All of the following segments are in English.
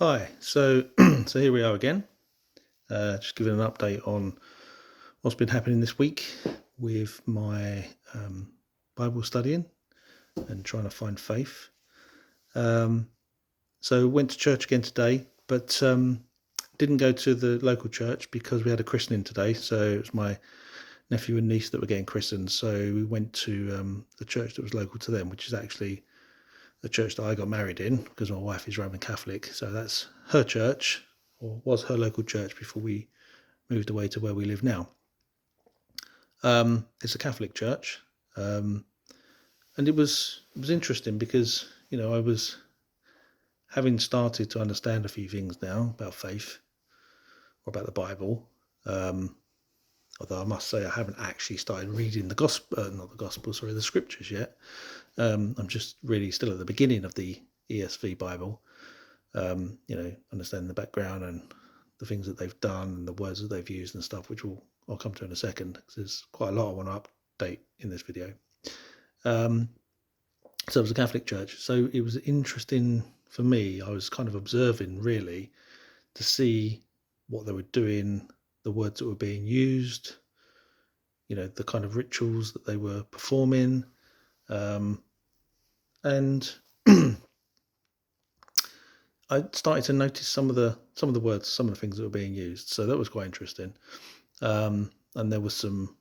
Hi. So here we are again. Just giving an update on what's been happening this week with my Bible studying and trying to find faith. So went to church again today, but didn't go to the local church because we had a christening today. So it was my nephew and niece that were getting christened. So we went to the church that was local to them, which is actually the church that I got married in because my wife is Roman Catholic. So that's her church, or was her local church before we moved away to where we live now. It's a Catholic church, and it was interesting because I was having started to understand a few things now about faith or about the Bible. Although I must say I haven't actually started reading the gospel, not the gospel, sorry, the scriptures yet. I'm just really still at the beginning of the ESV Bible. Understanding the background and the things that they've done and the words that they've used and stuff, which I'll come to in a second, because there's quite a lot I want to update in this video. So it was a Catholic church. So it was interesting for me. I was kind of observing really to see what they were doing, the words that were being used, the kind of rituals that they were performing. And I started to notice some of the words, some of the things that were being used. So that was quite interesting. And there was some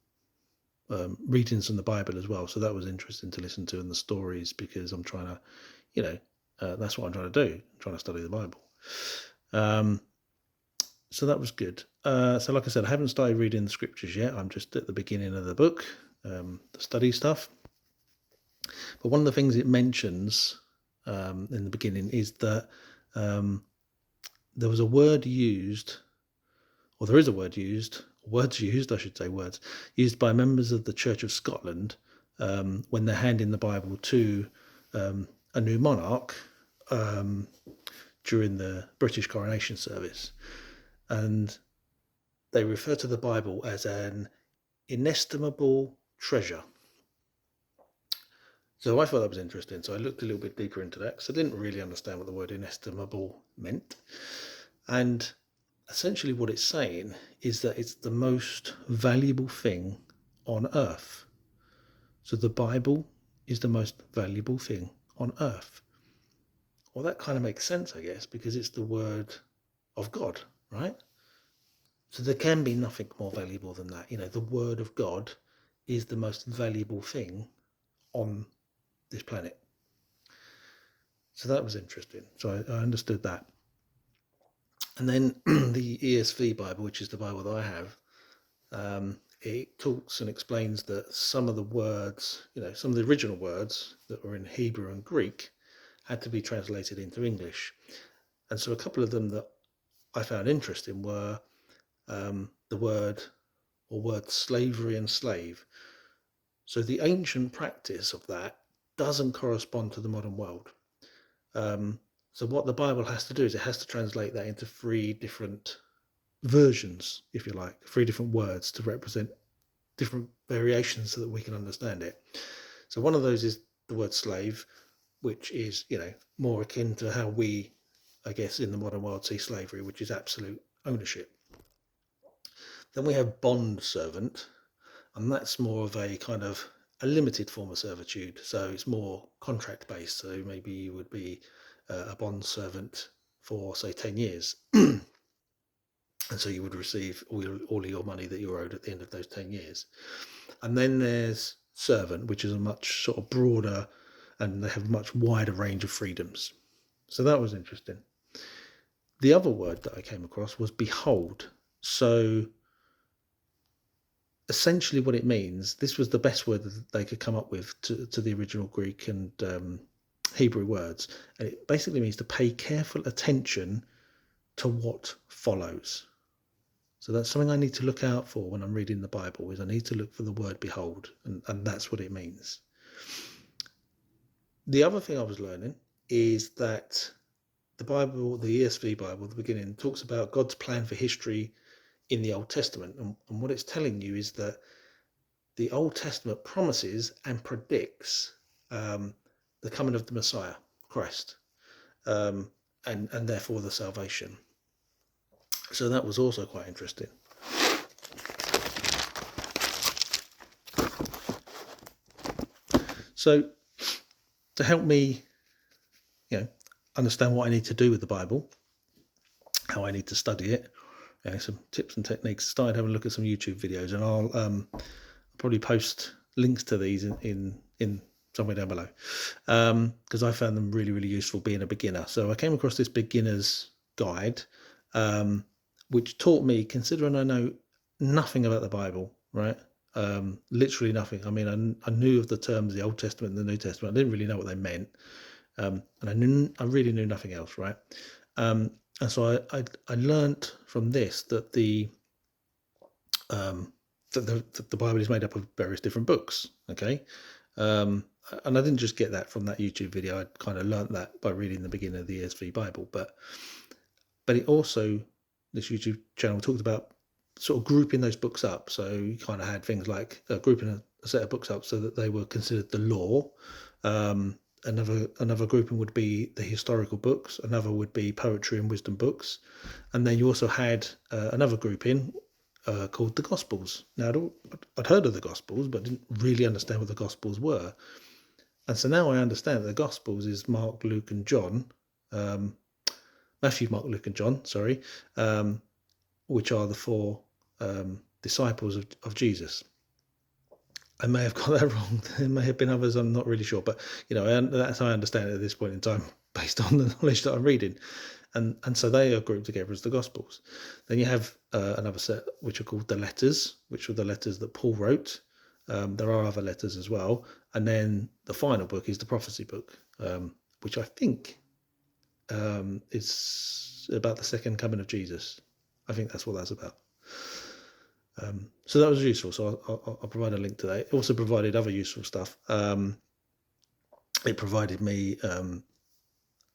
readings from the Bible as well. So that was interesting to listen to, and the stories, because I'm trying to, that's what I'm trying to do. I'm trying to study the Bible. So that was good. So like I said, I haven't started reading the scriptures yet. I'm just at the beginning of the book, the study stuff. But one of the things it mentions in the beginning is that there was a word used, or there is a word used, words used, I should say, words used by members of the Church of Scotland when they're handing the Bible to a new monarch during the British coronation service. And they refer to the Bible as an inestimable treasure. So I thought that was interesting. So I looked a little bit deeper into that because I didn't really understand what the word inestimable meant. And essentially what it's saying is that it's the most valuable thing on earth. So the Bible is the most valuable thing on earth. Well, that kind of makes sense, I guess, because it's the word of God, right? So there can be nothing more valuable than that. The word of God is the most valuable thing on this planet. So that was interesting. So I understood that. And then the ESV Bible, which is the Bible that I have, it talks and explains that some of the words, some of the original words that were in Hebrew and Greek had to be translated into English. And so a couple of them that I found interesting were the word or words slavery and slave. So the ancient practice of that doesn't correspond to the modern world. So what the Bible has to do is it has to translate that into three different versions, if you like, three different words to represent different variations so that we can understand it. So one of those is the word slave, which is, more akin to how we, I guess, in the modern world see slavery, which is absolute ownership. Then we have bond servant, and that's more of a kind of a limited form of servitude. So it's more contract based. So maybe you would be a bond servant for, say, 10 years. And so you would receive all of your money that you're owed at the end of those 10 years. And then there's servant, which is a much sort of broader, and they have a much wider range of freedoms. So that was interesting. The other word that I came across was behold. So essentially what it means, this was the best word that they could come up with to the original Greek and Hebrew words. And it basically means to pay careful attention to what follows. So that's something I need to look out for when I'm reading the Bible, is I need to look for the word behold, and that's what it means. The other thing I was learning is that the Bible, the ESV Bible, the beginning, talks about God's plan for history in the Old Testament. And what it's telling you is that the Old Testament promises and predicts the coming of the Messiah, Christ. and therefore the salvation. So that was also quite interesting. So to help me, understand what I need to do with the Bible, how I need to study it, some tips and techniques, started having a look at some YouTube videos, and I'll probably post links to these in somewhere down below, because I found them really, really useful being a beginner. So I came across this beginner's guide, which taught me, considering I know nothing about the Bible, right? Literally nothing. I mean, I knew of the terms the Old Testament and the New Testament. I didn't really know what they meant, and I really knew nothing else, right? And so I learnt from this that the Bible is made up of various different books. Okay, and I didn't just get that from that YouTube video. I kind of learnt that by reading the beginning of the ESV Bible, but it also, this YouTube channel talked about sort of grouping those books up. So you kind of had things like grouping a set of books up so that they were considered the law. Another grouping would be the historical books. Another would be poetry and wisdom books. And then you also had another grouping called the Gospels. Now, I'd heard of the Gospels, but didn't really understand what the Gospels were. And so now I understand that the Gospels is Mark, Luke, and John. Matthew, Mark, Luke, and John, sorry, which are the four disciples of Jesus. I may have got that wrong. There may have been others, I'm not really sure. But, that's how I understand it at this point in time, based on the knowledge that I'm reading. And so they are grouped together as the Gospels. Then you have another set, which are called the letters, which were the letters that Paul wrote. There are other letters as well. And then the final book is the prophecy book, which I think is about the second coming of Jesus. I think that's what that's about. So that was useful. So I'll provide a link to that. It also provided other useful stuff. It provided me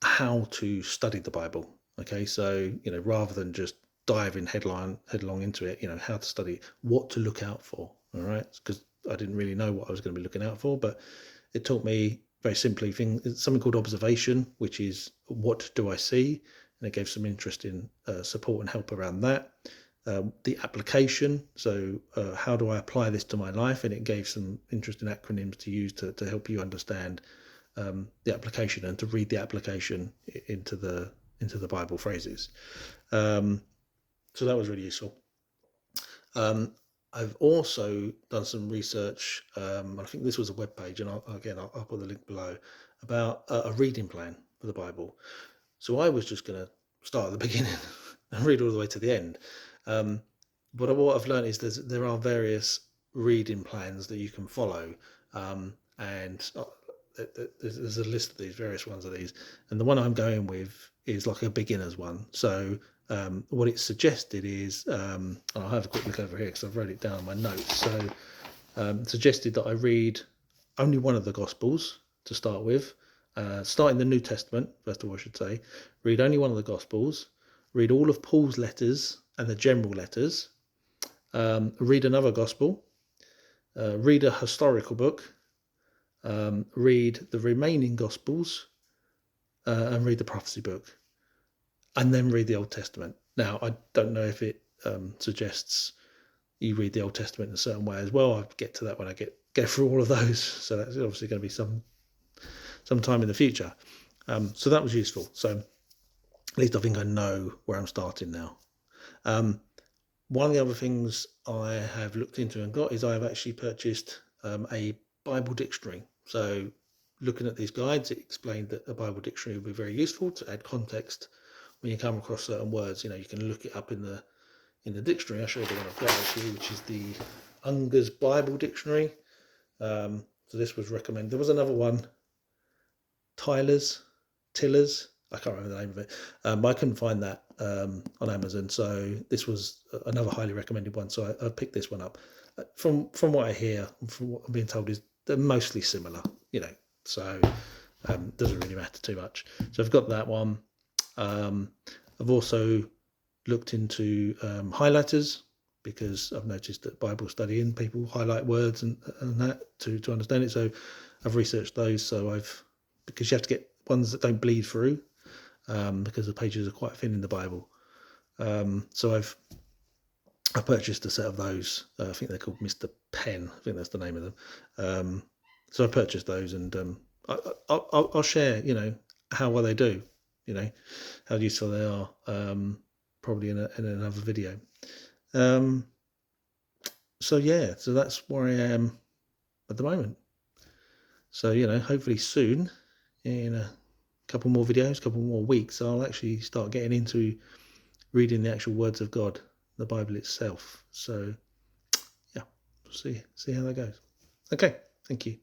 how to study the Bible. Okay, so rather than just diving headlong into it, how to study, what to look out for. All right, because I didn't really know what I was going to be looking out for, but it taught me very simply something called observation, which is what do I see, and it gave some interesting support and help around that. The application, so how do I apply this to my life, and it gave some interesting acronyms to use to help you understand the application and to read the application into the Bible phrases. So that was really useful. I've also done some research. I think this was a web page, and I'll put the link below, about a reading plan for the Bible. So I was just going to start at the beginning and read all the way to the end. But what I've learned is there are various reading plans that you can follow, and there's a list of these various ones of these, and the one I'm going with is like a beginner's one. So what it suggested is, I'll have a quick look over here because I've wrote it down in my notes. So suggested that I read only one of the Gospels to start with, start in the New Testament, first of all I should say, read only one of the Gospels, read all of Paul's letters and the general letters, read another Gospel, read a historical book, read the remaining Gospels, and read the prophecy book, and then read the Old Testament. Now, I don't know if it suggests you read the Old Testament in a certain way as well. I'll get to that when I get through all of those. So that's obviously going to be some time in the future. So that was useful. So at least I think I know where I'm starting now. One of the other things I have looked into and got is I have actually purchased a Bible dictionary. So looking at these guides, it explained that a Bible dictionary would be very useful to add context when you come across certain words. You can look it up in the dictionary. I'll show you the one I've got actually, which is the Unger's Bible Dictionary. So this was recommended. There was another one, Tillers. I can't remember the name of it, but I couldn't find that on Amazon. So this was another highly recommended one. So I picked this one up. From what I hear, from what I'm being told, is they're mostly similar. So doesn't really matter too much. So I've got that one. I've also looked into highlighters, because I've noticed that Bible studying people highlight words and that to understand it. So I've researched those. So because you have to get ones that don't bleed through. because the pages are quite thin in the Bible. So I purchased a set of those. I think they're called Mr. Pen. I think that's the name of them. So I purchased those, and I'll share, how well they do, how useful they are, probably in another video. So yeah, so that's where I am at the moment. So, hopefully soon, in a couple more videos, couple more weeks, I'll actually start getting into reading the actual words of God, the Bible itself. So yeah, we'll see how that goes. Okay, thank you.